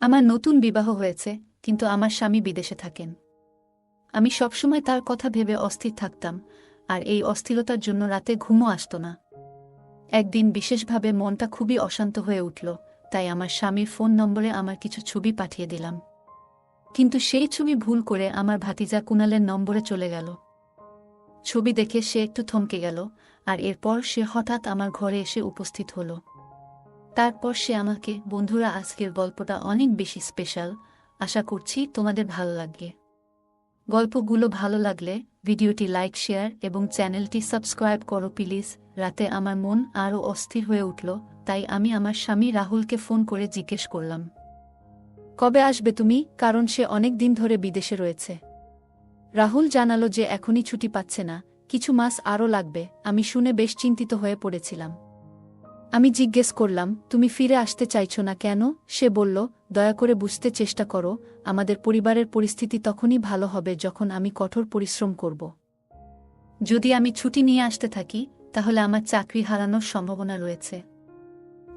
আমার নতুন বিবাহ হয়েছে, কিন্তু আমার স্বামী বিদেশে থাকেন। আমি সবসময় তার কথা ভেবে অস্থির থাকতাম, আর এই অস্থিরতার জন্য রাতে ঘুমও আসত না। একদিন বিশেষভাবে মনটা খুবই অশান্ত হয়ে উঠল, তাই আমার স্বামীর ফোন নম্বরে আমার কিছু ছবি পাঠিয়ে দিলাম। কিন্তু সেই ছবি ভুল করে আমার ভাতিজা কুনালের নম্বরে চলে গেল। ছবি দেখে সে একটু থমকে গেল, আর এরপর সে হঠাৎ আমার ঘরে এসে উপস্থিত হল। তারপর সে আমাকে, বন্ধুরা, আজকের গল্পটা অনেক বেশি স্পেশাল, আশা করছি তোমাদের ভালো লাগবে। গল্পগুলো ভালো লাগলে ভিডিওটি লাইক, শেয়ার এবং চ্যানেলটি সাবস্ক্রাইব করো প্লিজ। রাতে আমার মন আরও অস্থির হয়ে উঠল, তাই আমি আমার স্বামী রাহুলকে ফোন করে জিজ্ঞেস করলাম, কবে আসবে তুমি, কারণ সে অনেক দিন ধরে বিদেশে রয়েছে। রাহুল জানালো যে এখনই ছুটি পাচ্ছে না, কিছু মাস আরও লাগবে। আমি শুনে বেশ চিন্তিত হয়ে পড়েছিলাম। আমি জিজ্ঞেস করলাম, তুমি ফিরে আসতে চাইছো না কেন? সে বলল, দয়া করে বুঝতে চেষ্টা করো, আমাদের পরিবারের পরিস্থিতি তখনই ভালো হবে যখন আমি কঠোর পরিশ্রম করব। যদি আমি ছুটি নিয়ে আসতে থাকি, তাহলে আমার চাকরি হারানোর সম্ভাবনা রয়েছে।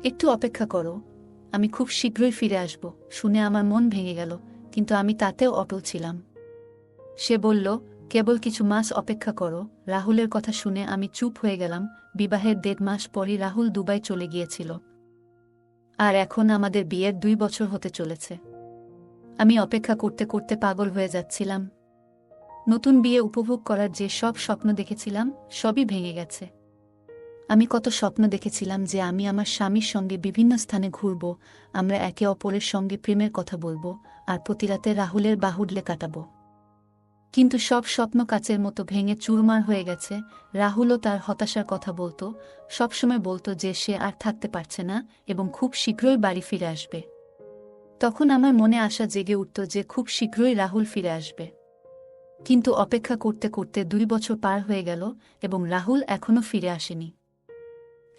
একটু অপেক্ষা করো, আমি খুব শীঘ্রই ফিরে আসব। শুনে আমার মন ভেঙে গেল, কিন্তু আমি তাতেও অটল ছিলাম। সে বলল, কেবল কিছু মাস অপেক্ষা করো। রাহুলের কথা শুনে আমি চুপ হয়ে গেলাম। বিবাহের 1.5 মাস পরই রাহুল দুবাই চলে গিয়েছিল, আর এখন আমাদের বিয়ের 2 বছর হতে চলেছে। আমি অপেক্ষা করতে করতে পাগল হয়ে যাচ্ছিলাম। নতুন বিয়ে উপভোগ করার যে সব স্বপ্ন দেখেছিলাম, সবই ভেঙে গেছে। আমি কত স্বপ্ন দেখেছিলাম যে আমি আমার স্বামীর সঙ্গে বিভিন্ন স্থানে ঘুরব, আমরা একে অপরের সঙ্গে প্রেমের কথা বলবো, আর প্রতিরাতে রাহুলের বাহুডলে কাটাবো। কিন্তু সব স্বপ্ন কাচের মতো ভেঙে চুরমার হয়ে গেছে। রাহুলও তার হতাশার কথা বলতো, সবসময় বলতো যে সে আর থাকতে পারছে না এবং খুব শীঘ্রই বাড়ি ফিরে আসবে। তখন আমার মনে আশা জেগে উঠত যে খুব শীঘ্রই রাহুল ফিরে আসবে। কিন্তু অপেক্ষা করতে করতে 2 বছর পার হয়ে গেল এবং রাহুল এখনও ফিরে আসেনি।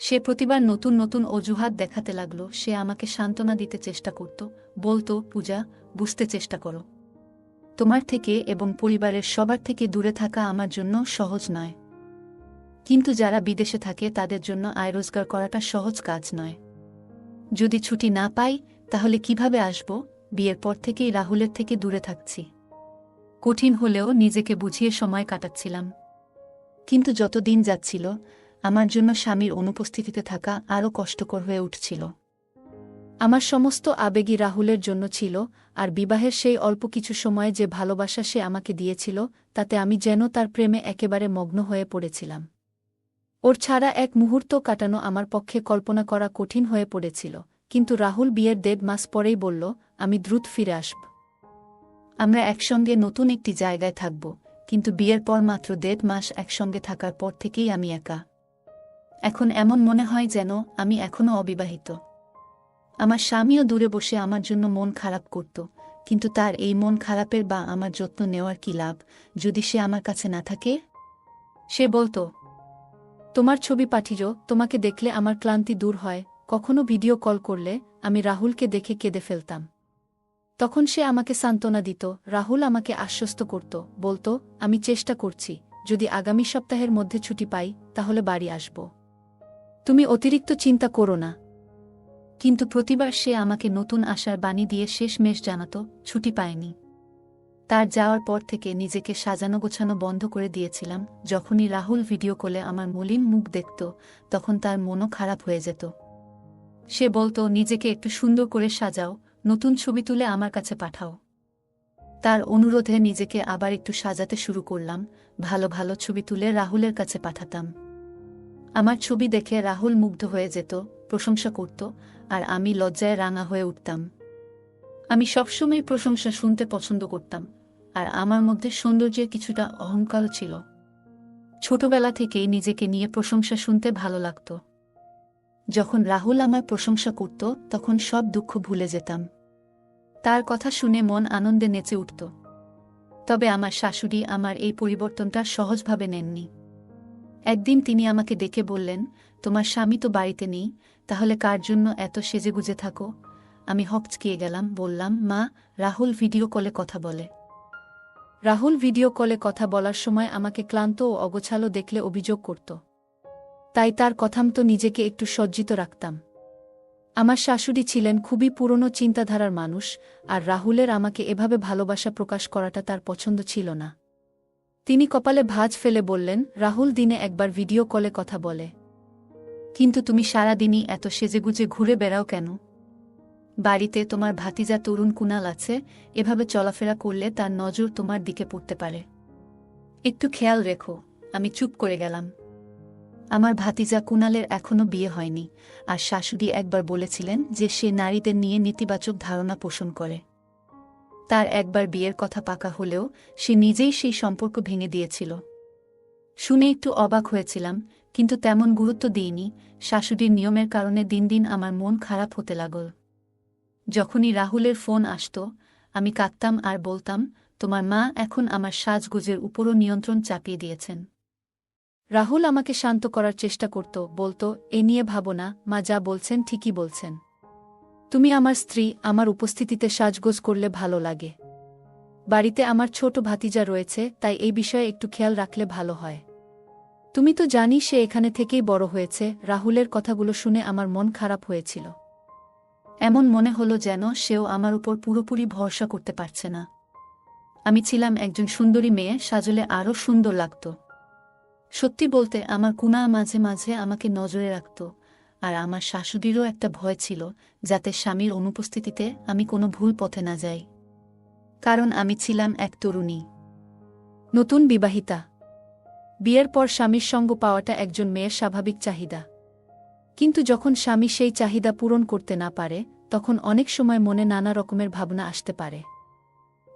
সে প্রতিবার নতুন নতুন অজুহাত দেখাতে লাগলো। সে আমাকে সান্ত্বনা দিতে চেষ্টা করত, বলতো, পূজা, বুঝতে চেষ্টা করো। তোমার থেকে এবং পরিবারের সবার থেকে দূরে থাকা আমার জন্য সহজ নয়, কিন্তু যারা বিদেশে থাকে তাদের জন্য আয় রোজগার করাটা সহজ কাজ নয়। যদি ছুটি না পাই, তাহলে কিভাবে আসব? বিয়ের পর থেকেই রাহুলের থেকে দূরে থাকছি। কঠিন হলেও নিজেকে বুঝিয়ে সময় কাটাচ্ছিলাম। কিন্তু যত দিন যাচ্ছিল, আমার জন্য স্বামীর অনুপস্থিতিতে থাকা আরও কষ্টকর হয়ে উঠছিল। আমার সমস্ত আবেগই রাহুলের জন্য ছিল, আর বিবাহের সেই অল্প কিছু সময় যে ভালোবাসা সে আমাকে দিয়েছিল, তাতে আমি যেন তার প্রেমে একেবারে মগ্ন হয়ে পড়েছিলাম। ওর ছাড়া এক মুহূর্ত কাটানো আমার পক্ষে কল্পনা করা কঠিন হয়ে পড়েছিল। কিন্তু রাহুল বিয়ের 1.5 মাস পরেই বলল, আমি দ্রুত ফিরে আসব। আমরা একসঙ্গে নতুন একটি জায়গায় থাকব। কিন্তু বিয়ের পর মাত্র 1.5 মাস একসঙ্গে থাকার পর থেকেই আমি একা। এখন এমন মনে হয় যেন আমি এখনও অবিবাহিত। আমার স্বামীও দূরে বসে আমার জন্য মন খারাপ করত, কিন্তু তার এই মন খারাপের বা আমার যত্ন নেওয়ার কি লাভ, যদি সে আমার কাছে না থাকে? সে বলতো, তোমার ছবি পাঠিও, তোমাকে দেখলে আমার ক্লান্তি দূর হয়। কখনো ভিডিও কল করলে আমি রাহুলকে দেখে কেঁদে ফেলতাম। তখন সে আমাকে সান্ত্বনা দিত। রাহুল আমাকে আশ্বস্ত করত, বলতো, আমি চেষ্টা করছি, যদি আগামী সপ্তাহের মধ্যে ছুটি পাই তাহলে বাড়ি আসব। তুমি অতিরিক্ত চিন্তা করো না। কিন্তু প্রতিবার সে আমাকে নতুন আশার বাণী দিয়ে শেষমেশ জানাত, ছুটি পায়নি। তার যাওয়ার পর থেকে নিজেকে সাজানো গোছানো বন্ধ করে দিয়েছিলাম। যখনই রাহুল ভিডিও কলে আমার মলিন মুখ দেখত, তখন তার মনও খারাপ হয়ে যেত। সে বলতো, নিজেকে একটু সুন্দর করে সাজাও, নতুন ছবি তুলে আমার কাছে পাঠাও। তার অনুরোধে নিজেকে আবার একটু সাজাতে শুরু করলাম। ভালো ভালো ছবি তুলে রাহুলের কাছে পাঠাতাম। আমার ছবি দেখে রাহুল মুগ্ধ হয়ে যেত, প্রশংসা করত, আর আমি লজ্জায় রাঙা হয়ে উঠতাম। আমি সবসময় প্রশংসা শুনতে পছন্দ করতাম, আর আমার মধ্যে সৌন্দর্যের কিছুটা অহংকারও ছিল। ছোটবেলা থেকেই নিজেকে নিয়ে প্রশংসা শুনতে ভালো লাগত। যখন রাহুল আমার প্রশংসা করত, তখন সব দুঃখ ভুলে যেতাম। তার কথা শুনে মন আনন্দে নেচে উঠত। তবে আমার শাশুড়ি আমার এই পরিবর্তনটা সহজভাবে নেননি। একদিন তিনি আমাকে ডেকে বললেন, তোমার স্বামী তো বাড়িতে নেই, তাহলে কার জন্য এত সেজেগুজে থাকো? আমি হকচকিয়ে গেলাম, বললাম, মা, রাহুল ভিডিও কলে কথা বলে। রাহুল ভিডিও কলে কথা বলার সময় আমাকে ক্লান্ত ও অগোছালো দেখলে অভিযোগ করত। তাই তার কথামতো নিজেকে একটু সজ্জিত রাখতাম। আমার শাশুড়ি ছিলেন খুবই পুরনো চিন্তাধারার মানুষ, আর রাহুলের আমাকে এভাবে ভালোবাসা প্রকাশ করাটা তার পছন্দ ছিল না। তিনি কপালে ভাঁজ ফেলে বললেন, রাহুল দিনে একবার ভিডিও কলে কথা বলে। কিন্তু তুমি সারাদিনই এত সেজেগুজে ঘুরে বেড়াও কেন? বাড়িতে তোমার ভাতিজা তরুণ কুনাল আছে, এভাবে চলাফেরা করলে তার নজর তোমার দিকে পড়তে পারে। একটু খেয়াল রেখো। আমি চুপ করে গেলাম। আমার ভাতিজা কুনালের এখনো বিয়ে হয়নি, আর শাশুড়ি একবার বলেছিলেন যে সে নারীদের নিয়ে নেতিবাচক ধারণা পোষণ করে। তার একবার বিয়ের কথা পাকা হলেও সে নিজেই সেই সম্পর্ক ভেঙে দিয়েছিল। শুনে একটু অবাক হয়েছিলাম, কিন্তু তেমন গুরুত্ব দিইনি। শাশুড়ির নিয়মের কারণে দিন দিন আমার মন খারাপ হতে লাগল। যখনই রাহুলের ফোন আসত, আমি কাঁদতাম আর বলতাম, তোমার মা এখন আমার সাজগোজের উপরও নিয়ন্ত্রণ চাপিয়ে দিয়েছেন। রাহুল আমাকে শান্ত করার চেষ্টা করত, বলতো, এ নিয়ে ভাবো না, মা যা বলছেন ঠিকই বলছেন। তুমি আমার স্ত্রী, আমার উপস্থিতিতে সাজগোজ করলে ভালো লাগে। বাড়িতে আমার ছোট ভাতিজা রয়েছে, তাই এই বিষয়ে একটু খেয়াল রাখলে ভালো হয়। তুমি তো জানি সে এখানে থেকেই বড় হয়েছে। রাহুলের কথাগুলো শুনে আমার মন খারাপ হয়েছিল। এমন মনে হলো যেন সেও আমার উপর পুরোপুরি ভরসা করতে পারছে না। আমি ছিলাম একজন সুন্দরী মেয়ে, সাজলে আরও সুন্দর লাগত। সত্যি বলতে আমার কুনা মাঝে মাঝে আমাকে নজরে রাখত, আর আমার শাশুড়িরও একটা ভয় ছিল যাতে স্বামীর অনুপস্থিতিতে আমি কোনো ভুল পথে না যাই। কারণ আমি ছিলাম এক তরুণী, নতুন বিবাহিতা। বিয়ের পর স্বামীর সঙ্গ পাওয়াটা একজন মেয়ের স্বাভাবিক চাহিদা। কিন্তু যখন স্বামী সেই চাহিদা পূরণ করতে না পারে, তখন অনেক সময় মনে নানা রকমের ভাবনা আসতে পারে।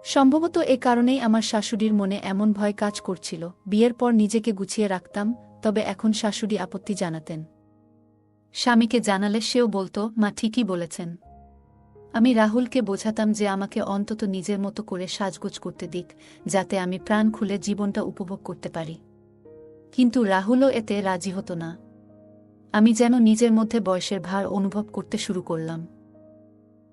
সম্ভবত এ কারণেই আমার শাশুড়ির মনে এমন ভয় কাজ করছিল। বিয়ের পর নিজেকে গুছিয়ে রাখতাম, তবে এখন শাশুড়ি আপত্তি জানাতেন। স্বামীকে জানালে সেও বলতো, মা ঠিকই বলেছেন। আমি রাহুলকে বোঝাতাম যে আমাকে অন্তত নিজের মতো করে সাজগোজ করতে দিক, যাতে আমি প্রাণ খুলে জীবনটা উপভোগ করতে পারি। কিন্তু রাহুলও এতে রাজি হতো না। আমি যেন নিজের মধ্যে বয়সের ভার অনুভব করতে শুরু করলাম।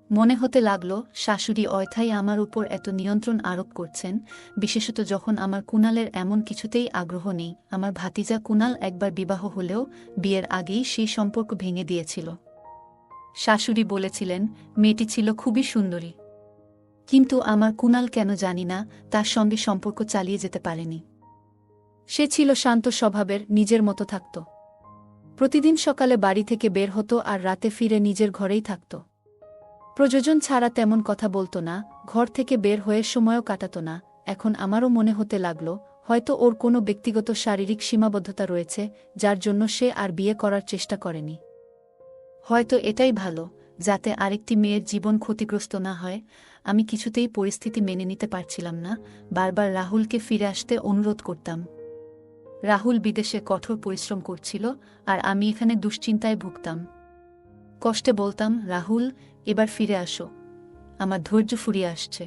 মনে হতে লাগল শাশুড়ি অয়থাই আমার উপর এত নিয়ন্ত্রণ আরোপ করছেন, বিশেষত যখন আমার কুনালের এমন কিছুতেই আগ্রহ নেই। আমার ভাতিজা কুনাল একবার বিবাহ হলেও বিয়ের আগেই সেই সম্পর্ক ভেঙে দিয়েছিল। শাশুড়ি বলেছিলেন মেয়েটি ছিল খুবই সুন্দরী, কিন্তু আমার কুনাল কেন জানি না তার সঙ্গে সম্পর্ক চালিয়ে যেতে পারেনি। সে ছিল শান্ত স্বভাবের, নিজের মতো থাকত। প্রতিদিন সকালে বাড়ি থেকে বের হতো আর রাতে ফিরে নিজের ঘরেই থাকত। প্রয়োজন ছাড়া তেমন কথা বলতো না, ঘর থেকে বের হয়ে সময়ও কাটাত না। এখন আমারও মনে হতে লাগল, হয়তো ওর কোনো ব্যক্তিগত শারীরিক সীমাবদ্ধতা রয়েছে, যার জন্য সে আর বিয়ে করার চেষ্টা করেনি। হয়তো এটাই ভালো, যাতে আরেকটি মেয়ের জীবন ক্ষতিগ্রস্ত না হয়। আমি কিছুতেই পরিস্থিতি মেনে নিতে পারছিলাম না। বারবার রাহুলকে ফিরে আসতে অনুরোধ করতাম। রাহুল বিদেশে কঠোর পরিশ্রম করছিল, আর আমি এখানে দুশ্চিন্তায় ভুগতাম। কষ্টে বলতাম, রাহুল, এবার ফিরে আসো, আমার ধৈর্য ফুরিয়ে আসছে।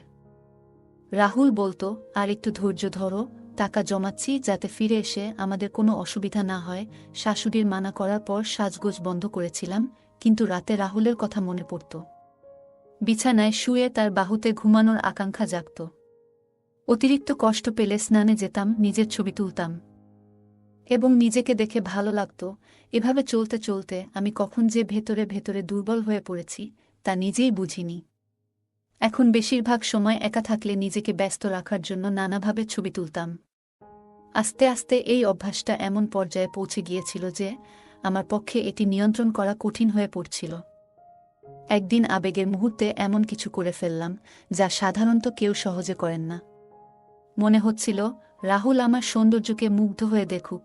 রাহুল বলতো, আর একটু ধৈর্য ধরো, টাকা জমাচ্ছি যাতে ফিরে এসে আমাদের কোনো অসুবিধা না হয়। শাশুড়ির মানা করার পর সাজগোজ বন্ধ করেছিলাম, কিন্তু রাতে রাহুলের কথা মনে পড়ত। বিছানায় শুয়ে তার বাহুতে ঘুমানোর আকাঙ্ক্ষা জাগত। অতিরিক্ত কষ্ট পেলে স্নানে যেতাম, নিজের ছবি তুলতাম এবং নিজেকে দেখে ভালো লাগত। এভাবে চলতে চলতে আমি কখন যে ভেতরে ভেতরে দুর্বল হয়ে পড়েছি তা নিজেই বুঝিনি। এখন বেশিরভাগ সময় একা থাকলে নিজেকে ব্যস্ত রাখার জন্য নানাভাবে ছবি তুলতাম। আস্তে আস্তে এই অভ্যাসটা এমন পর্যায়ে পৌঁছে গিয়েছিল যে আমার পক্ষে এটি নিয়ন্ত্রণ করা কঠিন হয়ে পড়ছিল। একদিন আবেগের মুহূর্তে এমন কিছু করে ফেললাম যা সাধারণত কেউ সহজে করেন না। মনে হচ্ছিল রাহুল আমার সৌন্দর্যকে মুগ্ধ হয়ে দেখুক,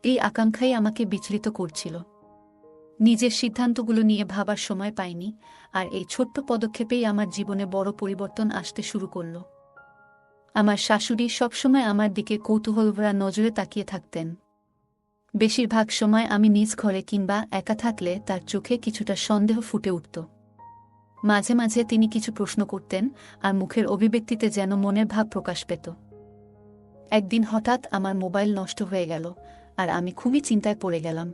এই আকাঙ্ক্ষাই আমাকে বিচলিত করছিল। নিজের সিদ্ধান্তগুলো নিয়ে ভাবার সময় পাইনি, আর এই ছোট্ট পদক্ষেপেই আমার জীবনে বড় পরিবর্তন আসতে শুরু করল। আমার শাশুড়ি সবসময় আমার দিকে কৌতূহলভরা নজরে তাকিয়ে থাকতেন। বেশিরভাগ সময় আমি নিজ ঘরে কিংবা একা থাকলে তার চোখে কিছুটা সন্দেহ ফুটে উঠত। মাঝে মাঝে তিনি কিছু প্রশ্ন করতেন, আর মুখের অভিব্যক্তিতে যেন মনের ভাব প্রকাশ পেত। একদিন হঠাৎ আমার মোবাইল নষ্ট হয়ে গেল, আর আমি খুবই চিন্তায় পড়ে গেলাম।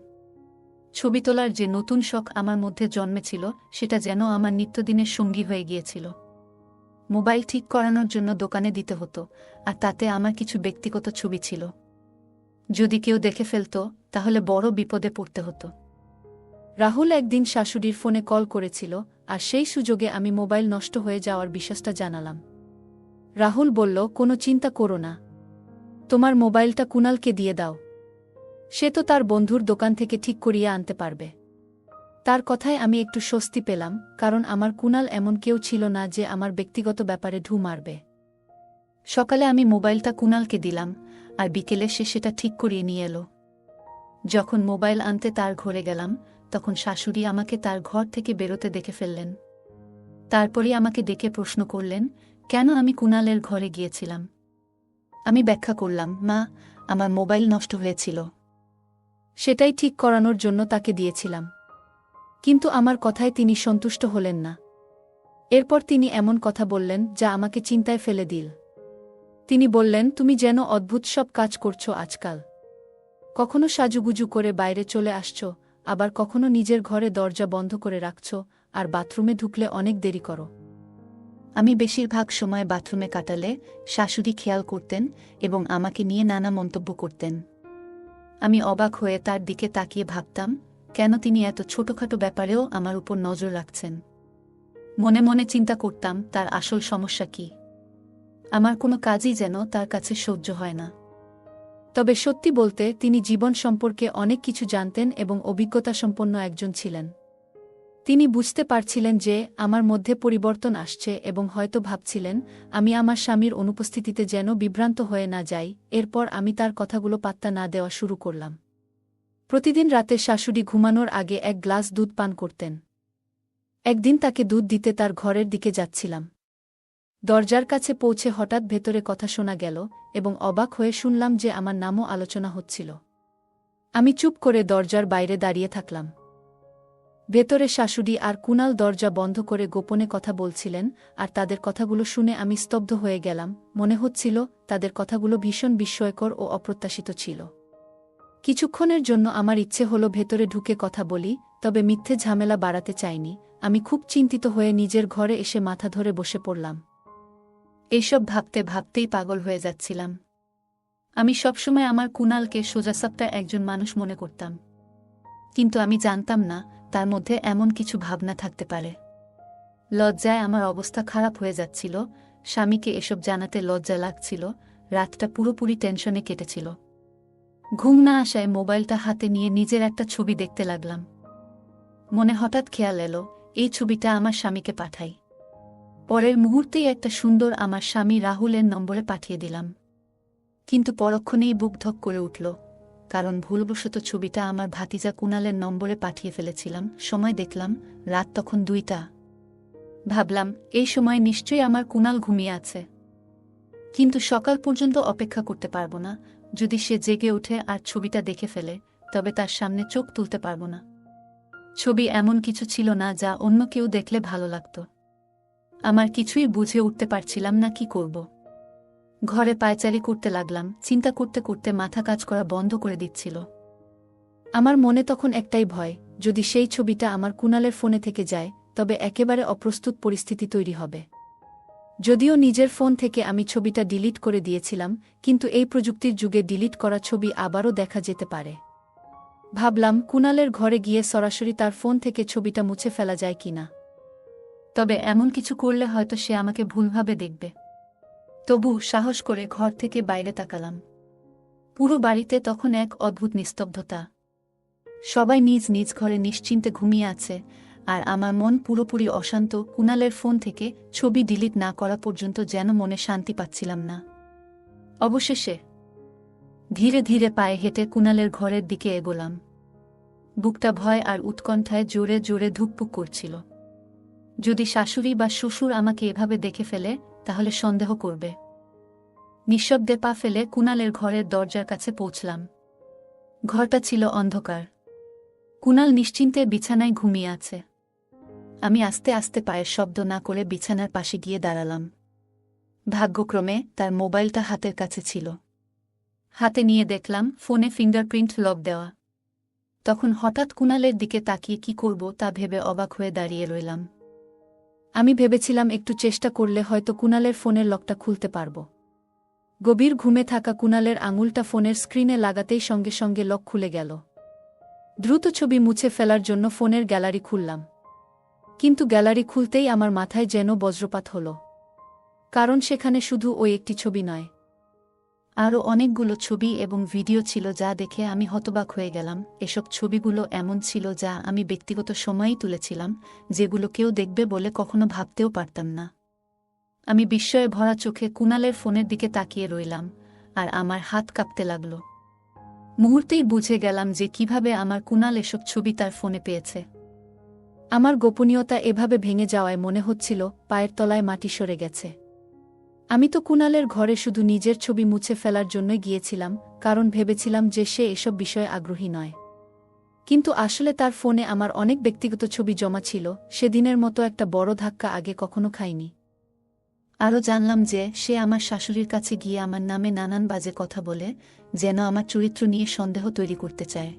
ছবি তোলার যে নতুন শখ আমার মধ্যে জন্মেছিল সেটা যেন আমার নিত্যদিনের সঙ্গী হয়ে গিয়েছিল। মোবাইল ঠিক করানোর জন্য দোকানে দিতে হতো, আর তাতে আমার কিছু ব্যক্তিগত ছবি ছিল। যদি কেউ দেখে ফেলত তাহলে বড় বিপদে পড়তে হতো। রাহুল একদিন শাশুড়ির ফোনে কল করেছিল, আর সেই সুযোগে আমি মোবাইল নষ্ট হয়ে যাওয়ার বিশ্বাসটা জানালাম। রাহুল বলল, কোনো চিন্তা করো না, তোমার মোবাইলটা কুণালকে দিয়ে দাও, সে তো তার বন্ধুর দোকান থেকে ঠিক করিয়ে আনতে পারবে। তার কথায় আমি একটু স্বস্তি পেলাম, কারণ আমার কুণাল এমন কেউ ছিল না যে আমার ব্যক্তিগত ব্যাপারে ঢু মারবে। সকালে আমি মোবাইলটা কুণালকে দিলাম, আর বিকেলে সে সেটা ঠিক করিয়ে নিয়ে এলো। যখন মোবাইল আনতে তার ঘরে গেলাম, তখন শাশুড়ি আমাকে তার ঘর থেকে বেরোতে দেখে ফেললেন। তারপরই আমাকে ডেকে প্রশ্ন করলেন, কেন আমি কুণালের ঘরে গিয়েছিলাম। আমি ব্যাখ্যা করলাম, মা, আমার মোবাইল নষ্ট হয়েছিল, সেটাই ঠিক করানোর জন্য তাকে দিয়েছিলাম। কিন্তু আমার কথায় তিনি সন্তুষ্ট হলেন না। এরপর তিনি এমন কথা বললেন যা আমাকে চিন্তায় ফেলে দিল। তিনি বললেন, তুমি যেন অদ্ভুত সব কাজ করছো আজকাল। কখনো সাজুগুজু করে বাইরে চলে আসছো, আবার কখনো নিজের ঘরে দরজা বন্ধ করে রাখছো, আর বাথরুমে ঢুকলে অনেক দেরি করো। আমি বেশিরভাগ সময় বাথরুমে কাটালে শাশুড়ি খেয়াল করতেন এবং আমাকে নিয়ে নানা মন্তব্য করতেন। আমি অবাক হয়ে তার দিকে তাকিয়ে ভাবতাম, কেন তিনি এত ছোটখাটো ব্যাপারেও আমার উপর নজর রাখছেন। মনে মনে চিন্তা করতাম, তার আসল সমস্যা কি। আমার কোনো কাজই যেন তার কাছে সহ্য হয় না। তবে সত্যি বলতে তিনি জীবন সম্পর্কে অনেক কিছু জানতেন এবং অভিজ্ঞতা সম্পন্ন একজন ছিলেন। তিনি বুঝতে পারছিলেন যে আমার মধ্যে পরিবর্তন আসছে এবং হয়তো ভাবছিলেন আমি আমার স্বামীর অনুপস্থিতিতে যেন বিভ্রান্ত হয়ে না যাই। এরপর আমি তার কথাগুলো পাত্তা না দেওয়া শুরু করলাম। প্রতিদিন রাতে শাশুড়ি ঘুমানোর আগে এক গ্লাস দুধ পান করতেন। একদিন তাকে দুধ দিতে তার ঘরের দিকে যাচ্ছিলাম। দরজার কাছে পৌঁছে হঠাৎ ভেতরে কথা শোনা গেল এবং অবাক হয়ে শুনলাম যে আমার নামও আলোচনা হচ্ছিল। আমি চুপ করে দরজার বাইরে দাঁড়িয়ে থাকলাম। ভেতরে শাশুড়ি আর কুণাল দরজা বন্ধ করে গোপনে কথা বলছিলেন, আর তাদের কথাগুলো শুনে আমি স্তব্ধ হয়ে গেলাম। মনে হচ্ছিল তাদের কথাগুলো ভীষণ বিস্ময়কর ও অপ্রত্যাশিত ছিল। কিছুক্ষণের জন্য আমার ইচ্ছে হলো ভেতরে ঢুকে কথা বলি, তবে মিথ্যে ঝামেলা বাড়াতে চাইনি। আমি খুব চিন্তিত হয়ে নিজের ঘরে এসে মাথা ধরে বসে পড়লাম। এইসব ভাবতে ভাবতেই পাগল হয়ে যাচ্ছিলাম। আমি সবসময় আমার কুণালকে সোজাসাপটা একজন মানুষ মনে করতাম, কিন্তু আমি জানতাম না তার মধ্যে এমন কিছু ভাবনা থাকতে পারে। লজ্জায় আমার অবস্থা খারাপ হয়ে যাচ্ছিল, স্বামীকে এসব জানাতে লজ্জা লাগছিল, রাতটা পুরোপুরি টেনশনে কেটেছিল। ঘুম না আসায় মোবাইলটা হাতে নিয়ে নিজের একটা ছবি দেখতে লাগলাম। মনে হঠাৎ খেয়াল এলো, এই ছবিটা আমার স্বামীকে পাঠাই। পরের মুহূর্তেই একটা সুন্দর আমার স্বামী রাহুলের নম্বরে পাঠিয়ে দিলাম। কিন্তু পরক্ষণেই বুক ধক করে উঠল, কারণ ভুলবশত ছবিটা আমার ভাতিজা কুণালের নম্বরে পাঠিয়ে ফেলেছিলাম। সময় দেখলাম রাত তখন 2টা। ভাবলাম এই সময় নিশ্চয়ই আমার কুণাল ঘুমিয়ে আছে, কিন্তু সকাল পর্যন্ত অপেক্ষা করতে পারব না। যদি সে জেগে ওঠে আর ছবিটা দেখে ফেলে, তবে তার সামনে চোখ তুলতে পারব না। ছবি এমন কিছু ছিল না যা অন্য কেউ দেখলে ভালো লাগত। আমার কিছুই বুঝে উঠতে পারছিলাম না কি করব। ঘরে পায়চারি করতে লাগলাম, চিন্তা করতে করতে মাথা কাজ করা বন্ধ করে দিচ্ছিল। আমার মনে তখন একটাই ভয়, যদি সেই ছবিটা আমার কুণালের ফোনে থেকে যায়, তবে একেবারে অপ্রস্তুত পরিস্থিতি তৈরি হবে। যদিও নিজের ফোন থেকে আমি ছবিটা ডিলিট করে দিয়েছিলাম, কিন্তু এই প্রযুক্তির যুগে ডিলিট করা ছবি আবারও দেখা যেতে পারে। ভাবলাম কুণালের ঘরে গিয়ে সরাসরি তার ফোন থেকে ছবিটা মুছে ফেলা যায় কিনা। তবে এমন কিছু করলে হয়তো সে আমাকে ভুলভাবে দেখবে। তবু সাহস করে ঘর থেকে বাইরে তাকালাম। পুরো বাড়িতে তখন এক অদ্ভুত নিস্তব্ধতা। সবাই নিজ নিজ ঘরে নিশ্চিন্তে ঘুমিয়ে আছে, আর আমার মন পুরোপুরি অশান্ত। কুণালের ফোন থেকে ছবি ডিলিট না করা পর্যন্ত যেন মনে শান্তি পাচ্ছিলাম না। অবশেষে ধীরে ধীরে পায়ে হেঁটে কুণালের ঘরের দিকে এগোলাম। বুকটা ভয় আর উৎকণ্ঠায় জোরে জোরে ধুকপুক করছিল। যদি শাশুড়ি বা শ্বশুর আমাকে এভাবে দেখে ফেলে, তাহলে সন্দেহ করবে। নিঃশব্দে পা ফেলে কুণালের ঘরের দরজার কাছে পৌঁছলাম। ঘরটা ছিল অন্ধকার। কুণাল নিশ্চিন্তে বিছানায় ঘুমিয়ে আছে। আমি আস্তে আস্তে পায়ের শব্দ না করে বিছানার পাশে গিয়ে দাঁড়ালাম। ভাগ্যক্রমে তার মোবাইলটা হাতের কাছে ছিল। হাতে নিয়ে দেখলাম ফোনে ফিঙ্গারপ্রিন্ট লক দেওয়া। তখন হঠাৎ কুণালের দিকে তাকিয়ে কি করব তা ভেবে অবাক হয়ে দাঁড়িয়ে রইলাম। আমি ভেবেছিলাম একটু চেষ্টা করলে হয়তো কুণালের ফোনের লকটা খুলতে পারব। গভীর ঘুমে থাকা কুণালের আঙুলটা ফোনের স্ক্রিনে লাগাতেই সঙ্গে সঙ্গে লক খুলে গেল। দ্রুত ছবি মুছে ফেলার জন্য ফোনের গ্যালারি খুললাম। কিন্তু গ্যালারি খুলতেই আমার মাথায় যেন বজ্রপাত হল। কারণ সেখানে শুধু ওই একটি ছবি নয়, আরও অনেকগুলো ছবি এবং ভিডিও ছিল যা দেখে আমি হতবাক হয়ে গেলাম। এসব ছবিগুলো এমন ছিল যা আমি ব্যক্তিগত সময়েই তুলেছিলাম, যেগুলো কেউ দেখবে বলে কখনো ভাবতেও পারতাম না। আমি বিস্ময়ে ভরা চোখে কুণালের ফোনের দিকে তাকিয়ে রইলাম, আর আমার হাত কাঁপতে লাগল। মুহূর্তেই বুঝে গেলাম যে কিভাবে আমার কুণাল এসব ছবি তার ফোনে পেয়েছে। আমার গোপনীয়তা এভাবে ভেঙে যাওয়ায় মনে হচ্ছিল পায়ের তলায় মাটি সরে গেছে। আমি তো কুণালের ঘরে শুধু নিজের ছবি মুছে ফেলার জন্যই গিয়েছিলাম, কারণ ভেবেছিলাম যে সে এসব বিষয়ে আগ্রহী নয়। কিন্তু আসলে তার ফোনে আমার অনেক ব্যক্তিগত ছবি জমা ছিল। সেদিনের মতো একটা বড় ধাক্কা আগে কখনো খাইনি। আরও জানলাম যে সে আমার শাশুড়ির কাছে গিয়ে আমার নামে নানান বাজে কথা বলে, যেন আমার চরিত্র নিয়ে সন্দেহ তৈরি করতে চায়।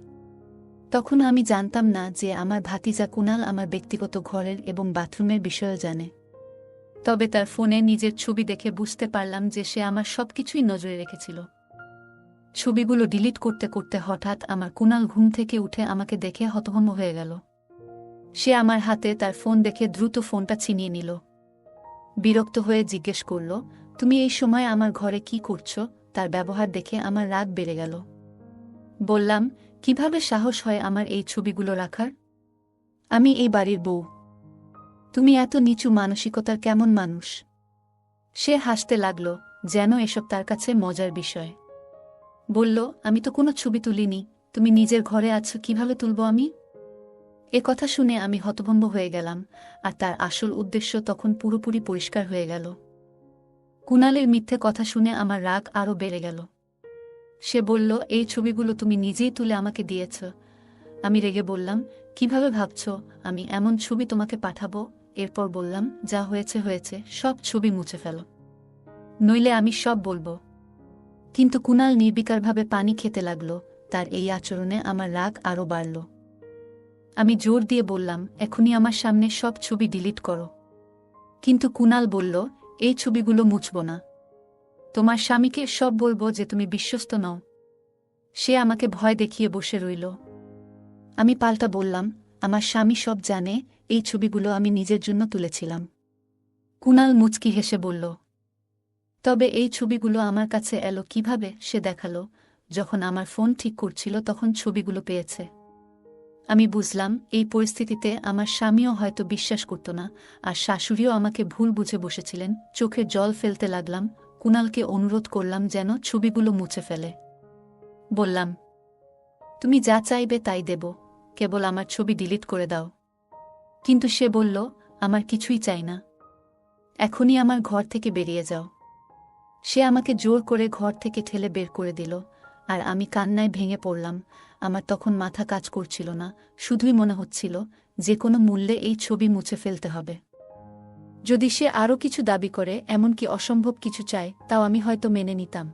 তখন আমি জানতাম না যে আমার ভাতিজা কুণাল আমার ব্যক্তিগত ঘরের এবং বাথরুমের বিষয়ও জানে। তবে তার ফোনে নিজের ছবি দেখে বুঝতে পারলাম যে সে আমার সবকিছুই নজরে রেখেছিল। ছবিগুলো ডিলিট করতে করতে হঠাৎ আমার কুণাল ঘুম থেকে উঠে আমাকে দেখে হতভম্ব হয়ে গেল। সে আমার হাতে তার ফোন দেখে দ্রুত ফোনটা ছিনিয়ে নিল। বিরক্ত হয়ে জিজ্ঞেস করল, তুমি এই সময় আমার ঘরে কি করছো? তার ব্যবহার দেখে আমার রাগ বেড়ে গেল। বললাম, কিভাবে সাহস হয় আমার এই ছবিগুলো রাখার? আমি এই বাড়ির বউ। তুমি এত নিচু মানসিকতার কেমন মানুষ? সে হাসতে লাগল, যেন এসব তার কাছে মজার বিষয়। বলল, আমি তো কোনো ছবি তুলিনি, তুমি নিজের ঘরে আছো, কিভাবে তুলব আমি? এ কথা শুনে আমি হতভম্ব হয়ে গেলাম, আর তার আসল উদ্দেশ্য তখন পুরোপুরি পরিষ্কার হয়ে গেল। কুণালের মিথ্যে কথা শুনে আমার রাগ আরও বেড়ে গেল। সে বলল, এই ছবিগুলো তুমি নিজেই তুলে আমাকে দিয়েছ। আমি রেগে বললাম, কিভাবে ভাবছ আমি এমন ছবি তোমাকে পাঠাবো? এরপর বললাম, যা হয়েছে হয়েছে, সব ছবি মুছে ফেলো, নইলে আমি সব বলবো। কিন্তু কুণাল নির্বিকারভাবে পানি খেতে লাগল। তার এই আচরণে আমার রাগ আরও বাড়ল। আমি জোর দিয়ে বললাম, এখনই আমার সামনে সব ছবি ডিলিট করো। কিন্তু কুণাল বলল, এই ছবিগুলো মুছব না। তোমার স্বামীকে সব বলবো যে তুমি বিশ্বস্ত নও। সে আমাকে ভয় দেখিয়ে বসে রইল। আমি পাল্টা বললাম, আমার স্বামী সব জানে, এই ছবিগুলো আমি নিজের জন্য তুলেছিলাম। কুণাল মুচকি হেসে বলল, তবে এই ছবিগুলো আমার কাছে এলো কিভাবে? সে দেখালো, যখন আমার ফোন ঠিক করছিল তখন ছবিগুলো পেয়েছে। আমি বুঝলাম এই পরিস্থিতিতে আমার স্বামীও হয়তো বিশ্বাস করত না, আর শাশুড়িও আমাকে ভুল বুঝে বসেছিলেন। চোখে জল ফেলতে লাগলাম। কুণালকে অনুরোধ করলাম যেন ছবিগুলো মুছে ফেলে। বললাম, তুমি যা চাইবে তাই দেব, কেবল আমার ছবি ডিলিট করে দাও। কিন্তু সে বলল, আমার কিছুই চাই না, এখনই আমার ঘর থেকে বেরিয়ে যাও। সে আমাকে জোর করে ঘর থেকে ঠেলে বের করে দিল, আর আমি কান্নায় ভেঙে পড়লাম। আমার তখন মাথা কাজ করছিল না, শুধুই মনে হচ্ছিল যে কোনো মূল্যে এই ছবি মুছে ফেলতে হবে। যদি সে আরও কিছু দাবি করে, এমনকি অসম্ভব কিছু চায়, তাও আমি হয়তো মেনে নিতাম।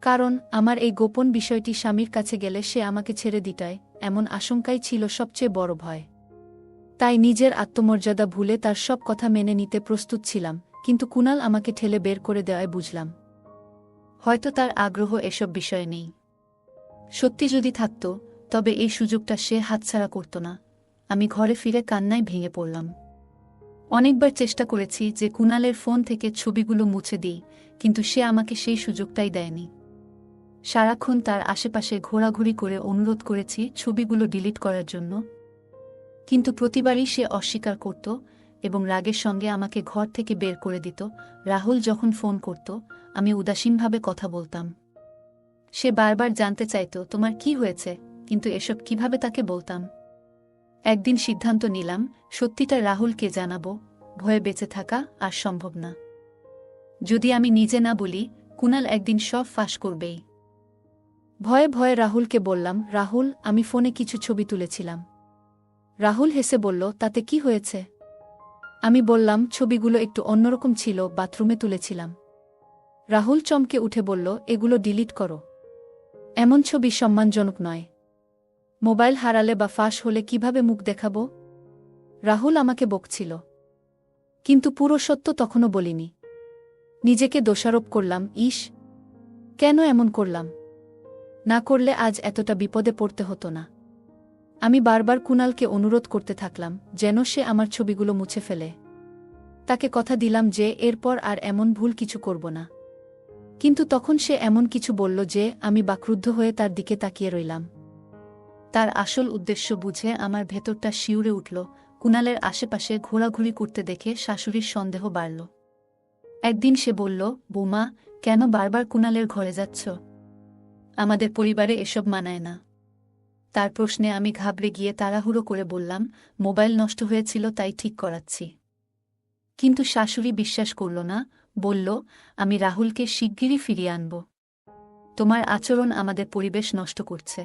কারণ আমার এই গোপন বিষয়টি স্বামীর কাছে গেলে সে আমাকে ছেড়ে দিটায়, এমন আশঙ্কাই ছিল সবচেয়ে বড় ভয়। তাই নিজের আত্মমর্যাদা ভুলে তার সব কথা মেনে নিতে প্রস্তুত ছিলাম। কিন্তু কুণাল আমাকে ঠেলে বের করে দেওয়ায় বুঝলাম, হয়তো তার আগ্রহ এসব বিষয়ে নেই। সত্যি যদি থাকত, তবে এই সুযোগটা সে হাতছাড়া করত না। আমি ঘরে ফিরে কান্নায় ভেঙে পড়লাম। অনেকবার চেষ্টা করেছি যে কুণালের ফোন থেকে ছবিগুলো মুছে দিই, কিন্তু সে আমাকে সেই সুযোগটাই দেয়নি। সারাক্ষণ তার আশেপাশে ঘোরাঘুরি করে অনুরোধ করেছি ছবিগুলো ডিলিট করার জন্য, কিন্তু প্রতিবারই সে অস্বীকার করত এবং রাগের সঙ্গে আমাকে ঘর থেকে বের করে দিত। রাহুল যখন ফোন করত, আমি উদাসীনভাবে কথা বলতাম। সে বারবার জানতে চাইত, তোমার কি হয়েছে, কিন্তু এসব কিভাবে তাকে বলতাম। একদিন সিদ্ধান্ত নিলাম, সত্যিটা রাহুলকে জানাবো। ভয়ে বেঁচে থাকা আর সম্ভব না। যদি আমি নিজে না বলি, কুণাল একদিন সব ফাঁস করবেই। ভয়ে ভয়ে রাহুলকে বললাম, রাহুল, আমি ফোনে কিছু ছবি তুলেছিলাম। রাহুল হেসে বলল, তাতে কি হয়েছে? আমি বললাম, ছবিগুলো একটু অন্যরকম ছিল, বাথরুমে তুলেছিলাম। রাহুল চমকে উঠে বলল, এগুলো ডিলিট করো, এমন ছবি সম্মানজনক নয়। মোবাইল হারালে বা ফাঁস হলে কিভাবে মুখ দেখাব? রাহুল আমাকে বকছিল, কিন্তু পুরো সত্য তখনও বলিনি। নিজেকে দোষারোপ করলাম, ইস, কেন এমন করলাম? না করলে আজ এতটা বিপদে পড়তে হতো না। আমি বারবার কুণালকে অনুরোধ করতে থাকলাম যেন সে আমার ছবিগুলো মুছে ফেলে। তাকে কথা দিলাম যে এরপর আর এমন ভুল কিছু করব না। কিন্তু তখন সে এমন কিছু বলল যে আমি বাকরুদ্ধ হয়ে তার দিকে তাকিয়ে রইলাম। তার আসল উদ্দেশ্য বুঝে আমার ভেতরটা শিউরে উঠল। কুণালের আশেপাশে ঘোরাঘুরি করতে দেখে শাশুড়ির সন্দেহ বাড়ল। একদিন সে বলল, বৌমা, কেন বারবার কুণালের ঘরে যাচ্ছ? আমাদের পরিবারে এসব মানায় না। তার প্রশ্নে আমি ঘাবড়ে গিয়ে তাড়াহুড়ো করে বললাম, মোবাইল নষ্ট হয়েছিল তাই ঠিক করাচ্ছি। কিন্তু শাশুড়ি বিশ্বাস করল না, বলল, আমি রাহুলকে শিগগিরই ফিরিয়ে আনব। তোমার আচরণ আমাদের পরিবেশ নষ্ট করছে।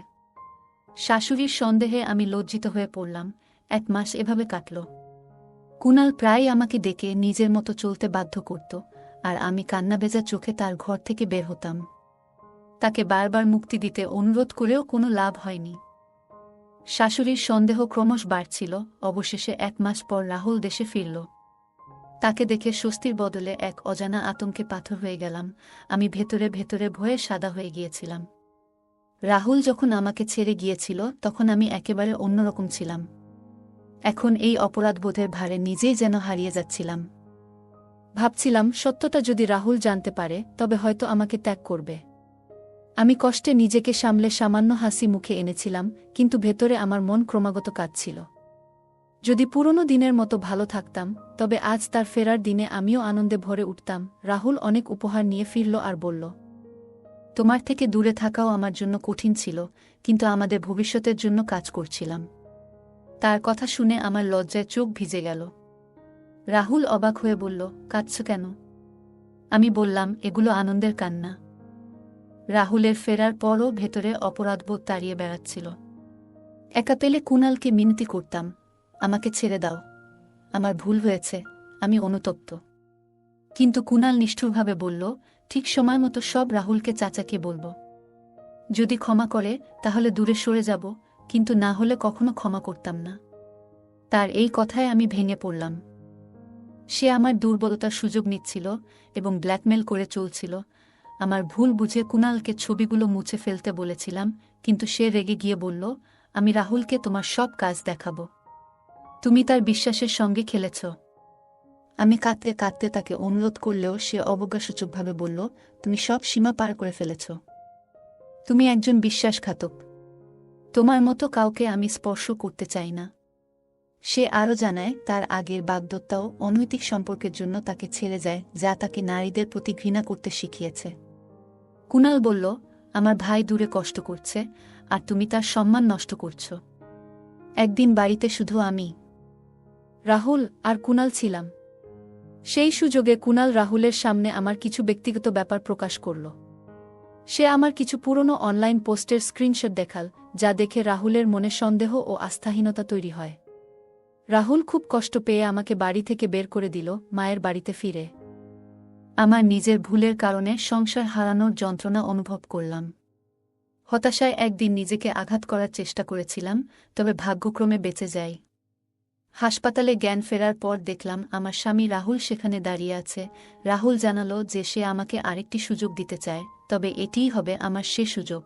শাশুড়ির সন্দেহে আমি লজ্জিত হয়ে পড়লাম। 1 মাস এভাবে কাটল। কুণাল প্রায় আমাকে ডেকে নিজের মতো চলতে বাধ্য করত, আর আমি কান্নাভেজা চোখে তার ঘর থেকে বের হতাম। তাকে বারবার মুক্তি দিতে অনুরোধ করেও কোনো লাভ হয়নি। শাশুড়ির সন্দেহ ক্রমশ বাড়ছিল। অবশেষে 1 মাস পর রাহুল দেশে ফিরল। তাকে দেখে স্বস্তির বদলে এক অজানা আতঙ্কে পাথর হয়ে গেলাম। আমি ভেতরে ভেতরে ভয়ে সাদা হয়ে গিয়েছিলাম। রাহুল যখন আমাকে ছেড়ে গিয়েছিল তখন আমি একেবারে অন্যরকম ছিলাম। এখন এই অপরাধবোধের ভারে নিজেই যেন হারিয়ে যাচ্ছিলাম। ভাবছিলাম, সত্যটা যদি রাহুল জানতে পারে তবে হয়তো আমাকে ত্যাগ করবে। আমি কষ্টে নিজেকে সামলে সামান্য হাসি মুখে এনেছিলাম, কিন্তু ভেতরে আমার মন ক্রমাগত কাঁদছিল। যদি পুরনো দিনের মতো ভালো থাকতাম, তবে আজ তার ফেরার দিনে আমিও আনন্দে ভরে উঠতাম। রাহুল অনেক উপহার নিয়ে ফিরল আর বলল, তোমার থেকে দূরে থাকাও আমার জন্য কঠিন ছিল, কিন্তু আমাদের ভবিষ্যতের জন্য কাজ করছিলাম। তার কথা শুনে আমার লজ্জায় চোখ ভিজে গেল। রাহুল অবাক হয়ে বলল, কাঁদছ কেন? আমি বললাম, এগুলো আনন্দের কান্না। রাহুলের ফেরার পরও ভেতরে অপরাধবোধ তাড়িয়ে বেড়াচ্ছিল। একা পেলে কুণালকে মিনতি করতাম, আমাকে ছেড়ে দাও, আমার ভুল হয়েছে, আমি অনুতপ্ত। কিন্তু কুণাল নিষ্ঠুরভাবে বলল, ঠিক সময় মতো সব রাহুলকে চাচাকে বলবো। যদি ক্ষমা করে তাহলে দূরে সরে যাব, কিন্তু না হলে কখনো ক্ষমা করতাম না। তার এই কথায় আমি ভেঙে পড়লাম। সে আমার দুর্বলতার সুযোগ নিচ্ছিল এবং ব্ল্যাকমেল করে চলছিল। আমার ভুল বুঝে কুণালকে ছবিগুলো মুছে ফেলতে বলেছিলাম, কিন্তু সে রেগে গিয়ে বলল, আমি রাহুলকে তোমার সব কাজ দেখাব। তুমি তার বিশ্বাসের সঙ্গে খেলেছ। আমি কাঁদতে কাঁদতে তাকে অনুরোধ করলেও সে অবজ্ঞাসূচকভাবে বলল, তুমি সব সীমা পার করে ফেলেছ। তুমি একজন বিশ্বাসঘাতক। তোমার মতো কাউকে আমি স্পর্শ করতে চাই না। সে আরও জানায়, তার আগের বাগদত্তাও অনৈতিক সম্পর্কের জন্য তাকে ছেড়ে যায়, যা তাকে নারীদের প্রতি ঘৃণা করতে শিখিয়েছে। কুণাল বলল, আমার ভাই দূরে কষ্ট করছে, আর তুমি তার সম্মান নষ্ট করছ। একদিন বাড়িতে শুধু আমি, রাহুল আর কুণাল ছিলাম। সেই সুযোগে কুণাল রাহুলের সামনে আমার কিছু ব্যক্তিগত ব্যাপার প্রকাশ করল। সে আমার কিছু পুরনো অনলাইন পোস্টের স্ক্রিনশট দেখাল, যা দেখে রাহুলের মনে সন্দেহ ও আস্থাহীনতা তৈরি হয়। রাহুল খুব কষ্ট পেয়ে আমাকে বাড়ি থেকে বের করে দিল, মায়ের বাড়িতে ফিরে আমার নিজের ভুলের কারণে সংসার হারানোর যন্ত্রণা অনুভব করলাম। হতাশায় একদিন নিজেকে আঘাত করার চেষ্টা করেছিলাম, তবে ভাগ্যক্রমে বেঁচে যাই। হাসপাতালে জ্ঞান ফেরার পর দেখলাম আমার স্বামী রাহুল সেখানে দাঁড়িয়ে আছে। রাহুল জানালো যে সে আমাকে আরেকটি সুযোগ দিতে চায়, তবে এটিই হবে আমার শেষ সুযোগ।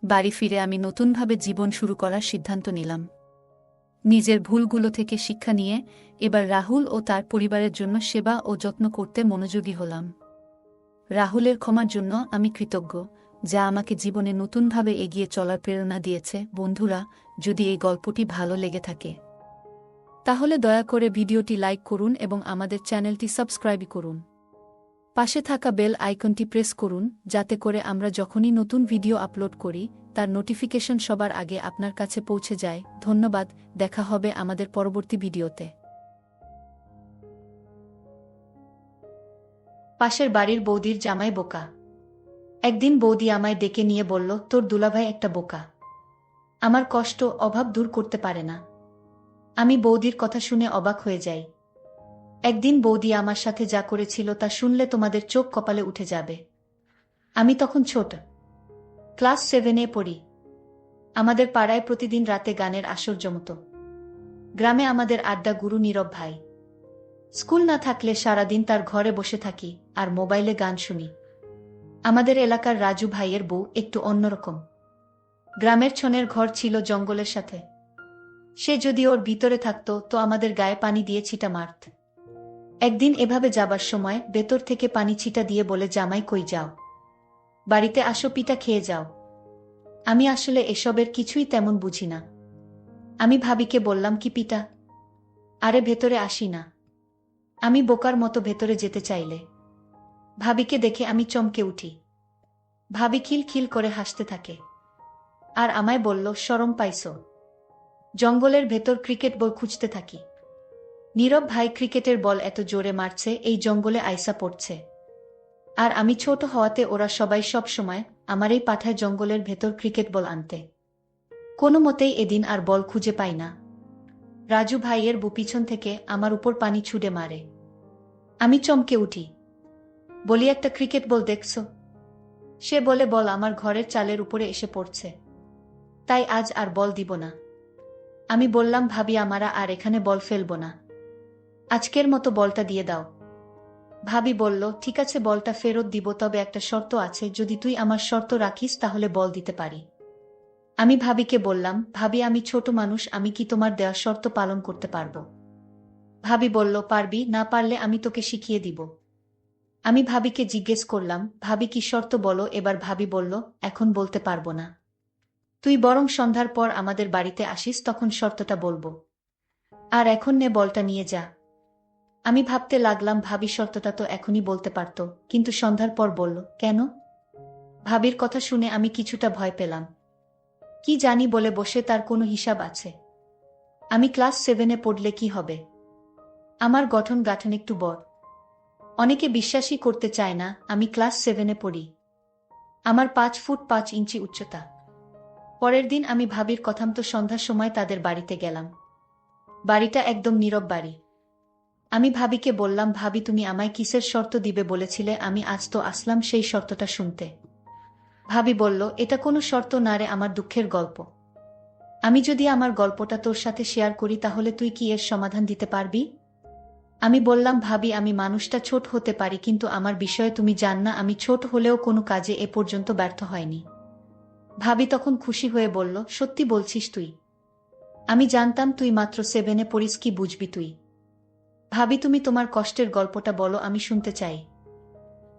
বাড়ি ফিরে আমি নতুনভাবে জীবন শুরু করার সিদ্ধান্ত নিলাম। নিজের ভুলগুলো থেকে শিক্ষা নিয়ে এবার রাহুল ও তার পরিবারের জন্য সেবা ও যত্ন করতে মনোযোগী হলাম। রাহুলের ক্ষমার জন্য আমি কৃতজ্ঞ, যা আমাকে জীবনে নতুনভাবে এগিয়ে চলার প্রেরণা দিয়েছে। বন্ধুরা, যদি এই গল্পটি ভালো লেগে থাকে তাহলে দয়া করে ভিডিওটি লাইক করুন এবং আমাদের চ্যানেলটি সাবস্ক্রাইব করুন। পাশে থাকা বেল আইকনটি প্রেস করুন, যাতে করে আমরা যখনই নতুন ভিডিও আপলোড করি তার নোটিফিকেশন সবার আগে আপনার কাছে পৌঁছে যায়। ধন্যবাদ, দেখা হবে আমাদের পরবর্তী ভিডিওতে। পাশের বাড়ির বৌদির জামাই বোকা। একদিন বৌদি আমায় ডেকে নিয়ে বলল, তোর দুলাভাই একটা বোকা, আমার কষ্ট অভাব দূর করতে পারে না। আমি বৌদির কথা শুনে অবাক হয়ে যাই। একদিন বৌদি আমার সাথে যা করেছিল তা শুনলে তোমাদের চোখ কপালে উঠে যাবে। আমি তখন ছোট, ক্লাস 7-এ পড়ি। আমাদের পাড়ায় প্রতিদিন রাতে গানের আসর জমত। গ্রামে আমাদের আড্ডা গুরু নীরব ভাই। স্কুল না থাকলে সারাদিন তার ঘরে বসে থাকি আর মোবাইলে গান শুনি। আমাদের এলাকার রাজু ভাইয়ের বউ একটু অন্যরকম। গ্রামের ছনের ঘর ছিল জঙ্গলের সাথে। সে যদি ওর ভিতরে থাকতো তো আমাদের গায়ে পানি দিয়ে ছিটা মারত। একদিন এভাবে যাবার সময় ভেতর থেকে পানি ছিটা দিয়ে বলে, জামাই কই যাও, বাড়িতে আসো, পিঠা খেয়ে যাও। আমি আসলে এসবের কিছুই তেমন বুঝি না। আমি ভাবিকে বললাম, কি পিঠা? আরে ভেতরে আসি না। আমি বোকার মতো ভেতরে যেতে চাইলে ভাবিকে দেখে আমি চমকে উঠি। ভাবি খিল খিল করে হাসতে থাকে আর আমায় বলল, শরম পাইছো? জঙ্গলের ভেতর ক্রিকেট বল খুঁজতে থাকি। নীরব ভাই ক্রিকেটের বল এত জোরে মারছে এই জঙ্গলে আইসা পড়ছে। আর আমি ছোট হওয়াতে ওরা সবাই সব সময় আমারই পাঠায় জঙ্গলের ভেতর ক্রিকেট বল আনতে। কোনো মতেই এদিন আর বল খুঁজে পাই না। রাজু ভাইয়ের পিছন থেকে আমার উপর পানি ছুড়ে মারে। আমি চমকে উঠি, বলি, একটা ক্রিকেট বল দেখছো? সে বলে, বল আমার ঘরের চালের উপরে এসে পড়ছে, তাই আজ আর বল দিব না। আমি বললাম, ভাবি, আমরা আর এখানে বল ফেলব না, আজকের মতো বলটা দিয়ে দাও। ভাবি বলল, ঠিক আছে, বলটা ফেরত দিব, তবে একটা শর্ত আছে, যদি তুই আমার শর্ত রাখিস তাহলে বল দিতে পারি। আমি ভাবিকে বললাম, ভাবি, আমি ছোট মানুষ, আমি কি তোমার দেওয়া শর্ত পালন করতে পারবো? ভাবি বলল, পারবি, না পারলে আমি তোকে শিখিয়ে দিব। আমি ভাবিকে জিজ্ঞেস করলাম, ভাবি কি শর্ত বলো? এবার ভাবি বলল, এখন বলতে পারবো না, তুই বরং সন্ধ্যার পর আমাদের বাড়িতে আসিস, তখন শর্তটা বলবো। আর এখন নে, বলটা নিয়ে যা। আমি ভাবতে লাগলাম, ভাবি শর্তটা তো এখনই বলতে পারত, কিন্তু সন্ধ্যার পর বলল কেন? ভাবির কথা শুনে আমি কিছুটা ভয় পেলাম। কি জানি বলে বসে তার কোনো হিসাব আছে? আমি ক্লাস 7-এ পড়লে কি হবে? আমার গঠন গাঠন একটু বড়। অনেকে বিশ্বাসই করতে চায় না আমি ক্লাস 7-এ পড়ি। আমার 5 ফুট 5 ইঞ্চি উচ্চতা। পরের দিন আমি ভাবির কথামতো সন্ধ্যার সময় তাদের বাড়িতে গেলাম। বাড়িটা একদম নীরব বাড়ি। আমি ভাবিকে বললাম, ভাবি, তুমি আমায় কিসের শর্ত দিবে বলেছিলে? আমি আজ তো আসলাম সেই শর্তটা শুনতে। ভাবি বলল, এটা কোনো শর্ত না রে, আমার দুঃখের গল্প। আমি যদি আমার গল্পটা তোর সাথে শেয়ার করি তাহলে তুই কি এর সমাধান দিতে পারবি? আমি বললাম, ভাবি, আমি মানুষটা ছোট হতে পারি, কিন্তু আমার বিষয়ে তুমি জান না, আমি ছোট হলেও কোনো কাজে এ পর্যন্ত ব্যর্থ হয়নি। ভাবি তখন খুশি হয়ে বলল, সত্যি বলছিস তুই? আমি জানতাম তুই মাত্র 7-এ পড়িস, কি বুঝবি তুই। ভাবি, তুমি তোমার কষ্টের গল্পটা বলো, আমি শুনতে চাই।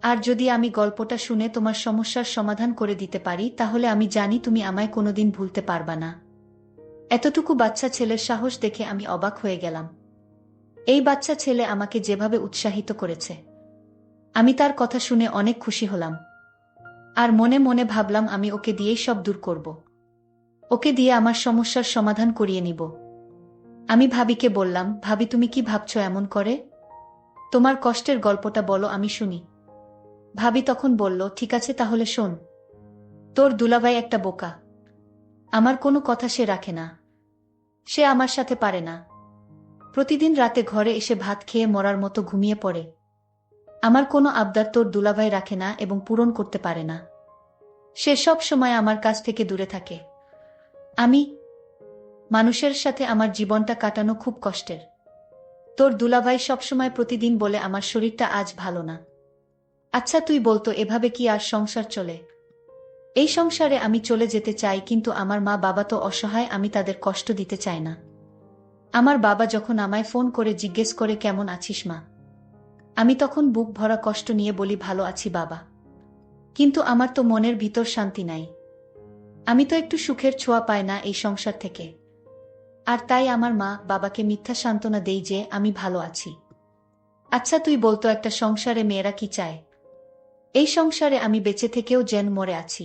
আর যদি আমি গল্পটা শুনে তোমার সমস্যার সমাধান করে দিতে পারি তাহলে আমি জানি তুমি আমায় কোনোদিন ভুলতে পারবা না। এতটুকু বাচ্চা ছেলের সাহস দেখে আমি অবাক হয়ে গেলাম। এই বাচ্চা ছেলে আমাকে যেভাবে উৎসাহিত করেছে, আমি তার কথা শুনে অনেক খুশি হলাম। আর মনে মনে ভাবলাম, আমি ওকে দিয়েই সব দূর করব। ওকে দিয়ে আমার সমস্যার সমাধান করিয়ে নিব। আমি ভাবিকে বললাম, ভাবি, তুমি কি ভাবছো এমন করে? তোমার কষ্টের গল্পটা বলো, আমি শুনি। ভাবি তখন বলল, ঠিক আছে, তাহলে শোন। তোর দুলাভাই একটা বোকা। আমার কোনো কথা সে রাখে না। সে আমার সাথে পারে না। প্রতিদিন রাতে ঘরে এসে ভাত খেয়ে মরার মতো ঘুমিয়ে পড়ে। আমার কোনো আবদার তোর দুলাভাই রাখে না এবং পূরণ করতে পারে না। সে সব সময় আমার কাছ থেকে দূরে থাকে। আমি মানুষের সাথে আমার জীবনটা কাটানো খুব কষ্টের। তোর দুলাভাই সবসময় প্রতিদিন বলে আমার শরীরটা আজ ভালো না। আচ্ছা তুই বলতো, এভাবে কি আর সংসার চলে? এই সংসারে আমি চলে যেতে চাই, কিন্তু আমার মা বাবা তো অসহায়, আমি তাদের কষ্ট দিতে চাই না। আমার বাবা যখন আমায় ফোন করে জিজ্ঞেস করে, কেমন আছিস মা, আমি তখন বুক ভরা কষ্ট নিয়ে বলি, ভালো আছি বাবা। কিন্তু আমার তো মনের ভিতর শান্তি নাই। আমি তো একটু সুখের ছোঁয়া পাই না এই সংসার থেকে। আর তাই আমার মা বাবাকে মিথ্যা সান্ত্বনা দেই যে আমি ভালো আছি। আচ্ছা তুই বলতো, একটা সংসারে মেয়েরা কি চায়? এই সংসারে আমি বেঁচে থেকেও যেন মরে আছি।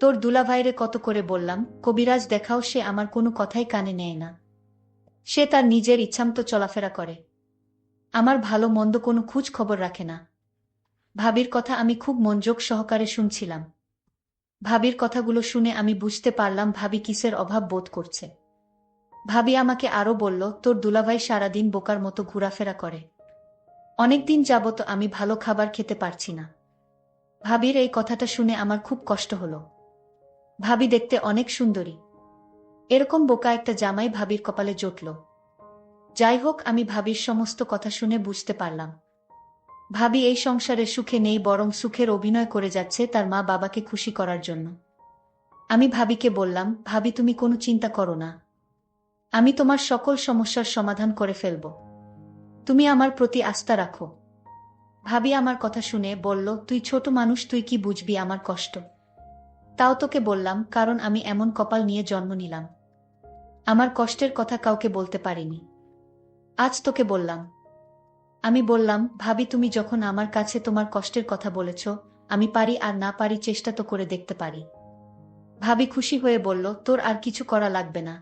তোর দুলাভাইরে কত করে বললাম, কবিরাজ দেখাও, সে আমার কোনো কথাই কানে নেয় না। সে তার নিজের ইচ্ছামতো চলাফেরা করে। আমার ভালো মন্দ কোনো খোঁজ খবর রাখে না। ভাবির কথা আমি খুব মনোযোগ সহকারে শুনছিলাম। ভাবির কথাগুলো শুনে আমি বুঝতে পারলাম ভাবি কিসের অভাব বোধ করছে। ভাবি আমাকে আরো বলল, তোর দুলাভাই সারাদিন বোকার মতো ঘোরাফেরা করে। অনেকদিন যাবত আমি ভালো খাবার খেতে পারছি না। ভাবির এই কথাটা শুনে আমার খুব কষ্ট হলো। ভাবি দেখতে অনেক সুন্দরী। এরকম বোকা একটা জামাই ভাবির কপালে জুটল। যাই হোক, আমি ভাবির সমস্ত কথা শুনে বুঝতে পারলাম ভাবি এই সংসারে সুখে নেই, বরং সুখের অভিনয় করে যাচ্ছে তার মা বাবাকে খুশি করার জন্য। আমি ভাবিকে বললাম, ভাবি তুমি কোনো চিন্তা করো না, আমি তোমার সকল সমস্যার সমাধান করে ফেলব। তুমি আমার প্রতি আস্থা রাখো। ভাবি আমার কথা শুনে বলল, তুই ছোট মানুষ, তুই কি বুঝবি আমার কষ্ট? তাও তোকে বললাম, কারণ আমি এমন কপাল নিয়ে জন্ম নিলাম, আমার কষ্টের কথা কাউকে বলতে পারিনি। আজ তোকে বললাম। আমি বললাম, ভাবি তুমি যখন আমার কাছে তোমার কষ্টের কথা বলেছ, আমি পারি আর না পারি চেষ্টা তো করে দেখতে পারি। ভাবি খুশি হয়ে বলল, তোর আর কিছু করা লাগবে না।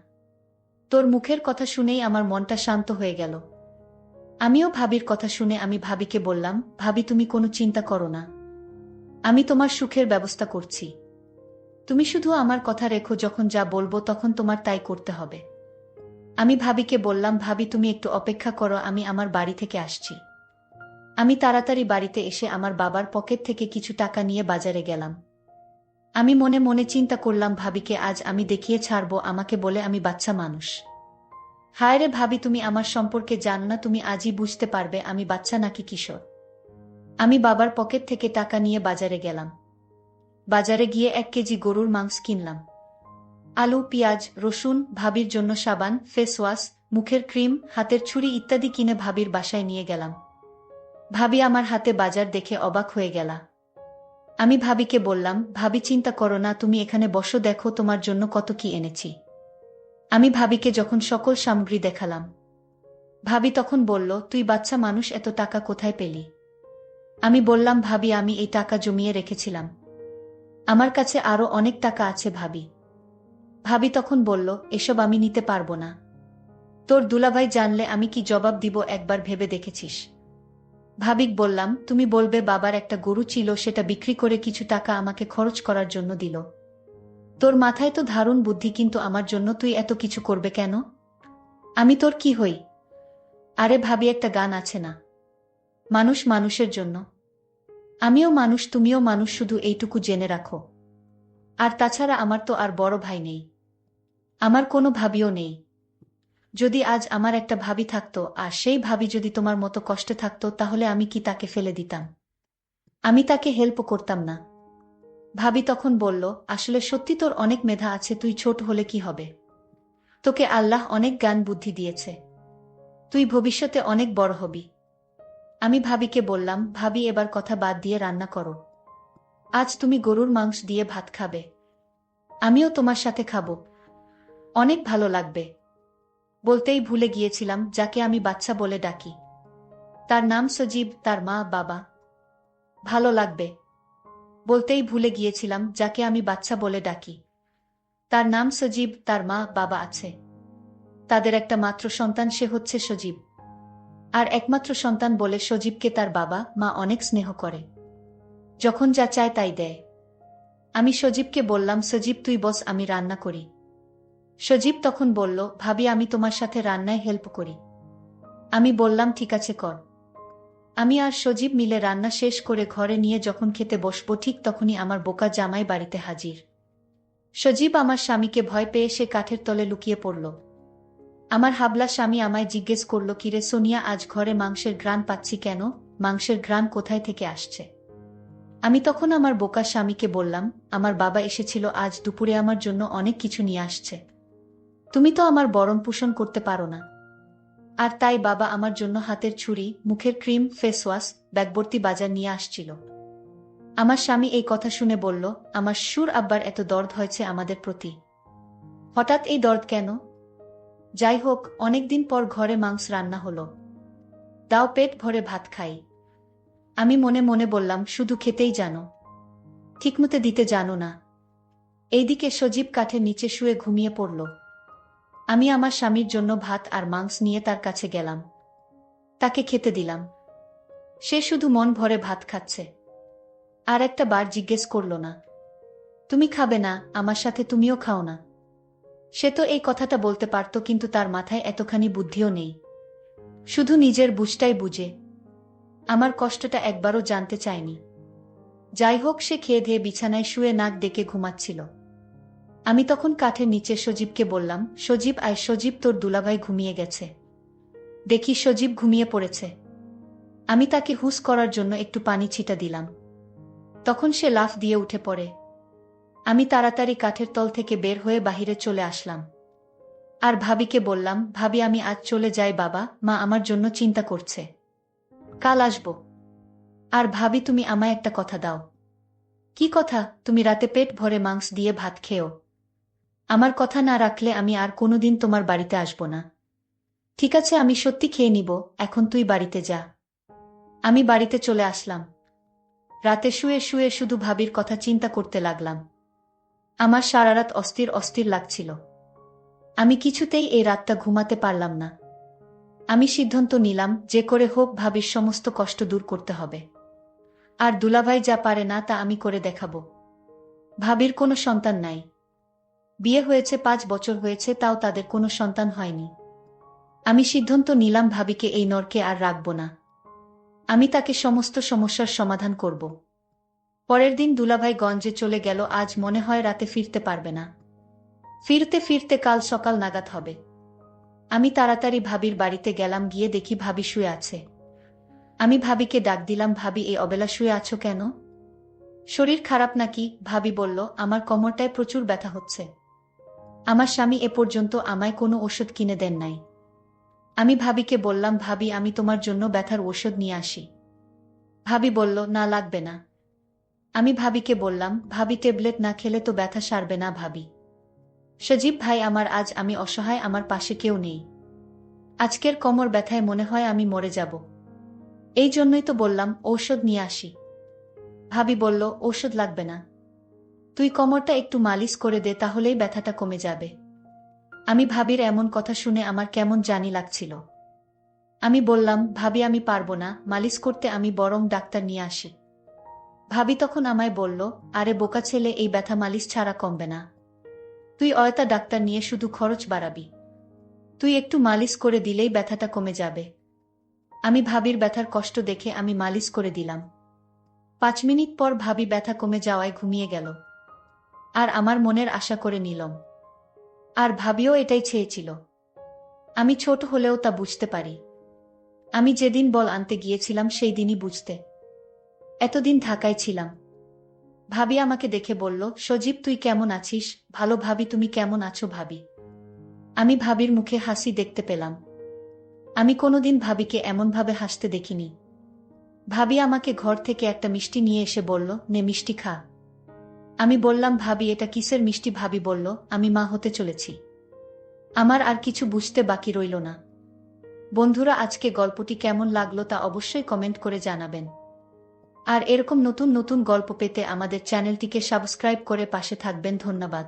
তোর মুখের কথা শুনেই আমার মনটা শান্ত হয়ে গেল। আমিও ভাবির কথা শুনে আমি ভাবিকে বললাম, ভাবি তুমি কোনো চিন্তা করো না, আমি তোমার সুখের ব্যবস্থা করছি। তুমি শুধু আমার কথা রেখো, যখন যা বলবো তখন তোমার তাই করতে হবে। আমি ভাবিকে বললাম, ভাবি তুমি একটু অপেক্ষা করো, আমি আমার বাড়ি থেকে আসছি। আমি তাড়াতাড়ি বাড়িতে এসে আমার বাবার পকেট থেকে কিছু টাকা নিয়ে বাজারে গেলাম। আমি মনে মনে চিন্তা করলাম, ভাবিকে আজ আমি দেখিয়ে ছাড়বো আমাকে বলে আমি বাচ্চা মানুষ। হায় রে ভাবি, তুমি আমার সম্পর্কে জানো না, তুমি আজই বুঝতে পারবে আমি বাচ্চা নাকি কিশোর। আমি বাবার পকেট থেকে টাকা নিয়ে বাজারে গেলাম। বাজারে গিয়ে 1 কেজি গরুর মাংস কিনলাম। আলু, পেঁয়াজ, রসুন, ভাবির জন্য সাবান, ফেস ওয়াশ, মুখের ক্রিম, হাতের ছুরি ইত্যাদি কিনে ভাবির বাসায় নিয়ে গেলাম। ভাবি আমার হাতে বাজার দেখে অবাক হয়ে গেল। আমি ভাবিকে বললাম, ভাবি চিন্তা করো না, তুমি এখানে বসো, দেখো তোমার জন্য কত কি এনেছি। আমি ভাবিকে যখন সকল সামগ্রী দেখালাম, ভাবি তখন বলল, তুই বাচ্চা মানুষ, এত টাকা কোথায় পেলি? আমি বললাম, ভাবি আমি এই টাকা জমিয়ে রেখেছিলাম, আমার কাছে আরো অনেক টাকা আছে ভাবি। ভাবি তখন বলল, এসব আমি নিতে পারবো না। তোর দুলাভাই জানলে আমি কি জবাব দিব, একবার ভেবে দেখেছিস? ভাবিক বললাম, তুমি বলবে বাবার একটা গরু ছিল, সেটা বিক্রি করে কিছু টাকা আমাকে খরচ করার জন্য দিল। তোর মাথায় তো দারুণ বুদ্ধি, কিন্তু আমার জন্য তুই এত কিছু করবে কেন? আমি তোর কি হই? আরে ভাবি, একটা গান আছে না, মানুষ মানুষের জন্য। আমিও মানুষ, তুমিও মানুষ, শুধু এইটুকু জেনে রাখো। আর তাছাড়া আমার তো আর বড় ভাই নেই, আমার কোনো ভাবিও নেই। যদি আজ আমার একটা ভাবি থাকতো, আর সেই ভাবি যদি তোমার মতো কষ্টে থাকতো, তাহলে আমি কি তাকে ফেলে দিতাম? আমি তাকে হেল্প করতাম না? ভাবি তখন বলল, আসলে সত্যি তোর অনেক মেধা আছে, তুই ছোট হলে কি হবে, তোকে আল্লাহ অনেক জ্ঞান বুদ্ধি দিয়েছে, তুই ভবিষ্যতে অনেক বড় হবি। আমি ভাবিকে বললাম, ভাবি এবার কথা বাদ দিয়ে রান্না করো, আজ তুমি গরুর মাংস দিয়ে ভাত খাবে, আমিও তোমার সাথে খাবো, অনেক ভালো লাগবে। বলতেই ভুলে গিয়েছিলাম, যাকে আমি বাচ্চা বলে ডাকি, তার নাম সজীব, তার মা বাবা। ভালো লাগবে। বলতেই ভুলে গিয়েছিলাম, যাকে আমি বাচ্চা বলে ডাকি, তার নাম সজীব, তার মা বাবা আছে, তাদের একটা মাত্র সন্তান, সে হচ্ছে সজীব। আর একমাত্র সন্তান বলে সজীবকে তার বাবা মা অনেক স্নেহ করে, যখন যা চায় তাই দেয়। আমি সজীবকে বললাম, সজীব তুই বস, আমি রান্না করি। সজীব তখন বলল, ভাবি আমি তোমার সাথে রান্নায় হেল্প করি। আমি বললাম, ঠিক আছে কর। আমি আর সজীব মিলে রান্না শেষ করে ঘরে নিয়ে যখন খেতে বসবো, ঠিক তখনই আমার বোকা জামাই বাড়িতে হাজির। সজীব আমার স্বামীকে ভয় পেয়ে সে কাঠের তলে লুকিয়ে পড়ল। আমার হাবলা স্বামী আমায় জিজ্ঞেস করল, কিরে সোনিয়া, আজ ঘরে মাংসের ঘ্রাণ পাচ্ছি কেন, মাংসের ঘ্রাণ কোথায় থেকে আসছে? আমি তখন আমার বোকা স্বামীকে বললাম, আমার বাবা এসেছিল আজ দুপুরে, আমার জন্য অনেক কিছু নিয়ে আসছে, তুমি তো আমার বরণ পোষণ করতে পারো না, আর তাই বাবা আমার জন্য হাতের ছুরি, মুখের ক্রিম, ফেস ওয়াশ, ব্যাগভর্তি বাজার নিয়ে আসছিল। আমার স্বামী এই কথা শুনে বলল, আমার সুর আব্বার এত দরদ হয়েছে আমাদের প্রতি, হঠাৎ এই দরদ কেন? যাই হোক, অনেকদিন পর ঘরে মাংস রান্না হলো, দাও পেট ভরে ভাত খাই। আমি মনে মনে বললাম, শুধু খেতেই জানো, ঠিকমতো দিতে জানো না। এইদিকে সজীব কাঠের নিচে শুয়ে ঘুমিয়ে পড়ল। আমি আমার স্বামীর জন্য ভাত আর মাংস নিয়ে তার কাছে গেলাম, তাকে খেতে দিলাম। সে শুধু মন ভরে ভাত খাচ্ছে, আর একটা বার জিজ্ঞেস করল না, তুমি খাবে না, আমার সাথে তুমিও খাও না? সে তো এই কথাটা বলতে পারত, কিন্তু তার মাথায় এতখানি বুদ্ধিও নেই, শুধু নিজের বুঝটাই বুঝে, আমার কষ্টটা একবারও জানতে চায়নি। যাই হোক, সে খেয়ে ধেয়ে বিছানায় শুয়ে নাক ডেকে ঘুমাচ্ছিল। আমি তখন কাঠের নিচে সজীবকে বললাম, সজীব আয়, সজীব তোর দুলাভাই ঘুমিয়ে গেছে। দেখি সজীব ঘুমিয়ে পড়েছে। আমি তাকে হুঁশ করার জন্য একটু পানি ছিটা দিলাম, তখন সে লাফ দিয়ে উঠে পড়ে। আমি তাড়াতাড়ি কাঠের তল থেকে বের হয়ে বাহিরে চলে আসলাম। আর ভাবিকে বললাম, ভাবি আমি আজ চলে যাই বাবা, মা আমার জন্য চিন্তা করছে। কাল আসব। আর ভাবি তুমি আমায় একটা কথা দাও। কি কথা? তুমি রাতে পেট ভরে মাংস দিয়ে ভাত খেও। আমার কথা না রাখলে আমি আর কোনোদিন তোমার বাড়িতে আসব না। ঠিক আছে, আমি সত্যি খেয়ে নিব, এখন তুই বাড়িতে যা। আমি বাড়িতে চলে আসলাম। রাতে শুয়ে শুয়ে শুধু ভাবির কথা চিন্তা করতে লাগলাম। আমার সারারাত অস্থির অস্থির লাগছিল। আমি কিছুতেই এই রাতটা ঘুমাতে পারলাম না। আমি সিদ্ধান্ত নিলাম, যে করে হোক ভাবির সমস্ত কষ্ট দূর করতে হবে। আর দুলাভাই যা পারে না তা আমি করে দেখাব। ভাবির কোনো সন্তান নাই। বিয়ে হয়েছে 5 বছর হয়েছে, তাও তাদের কোনো সন্তান হয়নি। আমি সিদ্ধান্ত নিলাম ভাবিকে এই নরকে আর রাখব না। আমি তাকে সমস্ত সমস্যার সমাধান করব। পরের দিন দুলাভাই গঞ্জে চলে গেল। আজ মনে হয় রাতে ফিরতে পারবে না। ফিরতে ফিরতে কাল সকাল নাগাদ হবে। আমি তাড়াতাড়ি ভাবির বাড়িতে গেলাম। গিয়ে দেখি ভাবি শুয়ে আছে। আমি ভাবিকে ডাক দিলাম, ভাবি এই অবেলা শুয়ে আছো কেন? শরীর খারাপ নাকি? ভাবি বলল, আমার কোমরটায় প্রচুর ব্যথা হচ্ছে। আমার স্বামী এ পর্যন্ত আমায় কোনো ওষুধ কিনে দেন নাই। আমি ভাবিকে বললাম, ভাবি আমি তোমার জন্য ব্যথার ওষুধ নিয়ে আসি। ভাবি বলল, না লাগবে না। আমি ভাবিকে বললাম, ভাবি ট্যাবলেট না খেলে তো ব্যথা সারবে না ভাবি। সজীব ভাই আমার, আজ আমি অসহায়, আমার পাশে কেউ নেই। আজকের কোমর ব্যথায় মনে হয় আমি মরে যাব। এই জন্যই তো বললাম ঔষধ নিয়ে আসি। ভাবি বলল, ঔষধ লাগবে না। তুই কোমরটা একটু মালিশ করে দে, তাহলেই ব্যথাটা কমে যাবে। আমি ভাবির এমন কথা শুনে আমার কেমন জানি লাগছিল। আমি বললাম, ভাবি আমি পারবো না মালিশ করতে, আমি বরং ডাক্তার নিয়ে আসি। ভাবি তখন আমায় বলল, আরে বোকা ছেলে, এই ব্যথা মালিশ ছাড়া কমবে না। তুই অয়তা ডাক্তার নিয়ে শুধু খরচ বাড়াবি। তুই একটু মালিশ করে দিলেই ব্যথাটা কমে যাবে। আমি ভাবির ব্যথার কষ্ট দেখে আমি মালিশ করে দিলাম। 5 মিনিট পর ভাবি ব্যথা কমে যাওয়ায় ঘুমিয়ে গেল। আর আমার মনের আশা করে নিলাম। আর ভাবিও এটাই চেয়েছিল। আমি ছোট হলেও তা বুঝতে পারি। আমি যেদিন বল আনতে গিয়েছিলাম সেই দিনই বুঝতে। এতদিন ঢাকায় ছিলাম। ভাবি আমাকে দেখে বলল, সজীব তুই কেমন আছিস? ভালো ভাবি, তুমি কেমন আছো ভাবি? আমি ভাবির মুখে হাসি দেখতে পেলাম। আমি কোনোদিন ভাবিকে এমনভাবে হাসতে দেখিনি। ভাবি আমাকে ঘর থেকে একটা মিষ্টি নিয়ে এসে বলল, নে মিষ্টি খা। আমি বললাম, ভাবি এটা কিসের মিষ্টি? ভাবি বলল, আমি মা হতে চলেছি। আমার আর কিছু বুঝতে বাকি রইল না। বন্ধুরা, আজকে গল্পটি কেমন লাগলো তা অবশ্যই কমেন্ট করে জানাবেন। আর এরকম নতুন নতুন গল্প পেতে আমাদের চ্যানেলটিকে সাবস্ক্রাইব করে পাশে থাকবেন। ধন্যবাদ।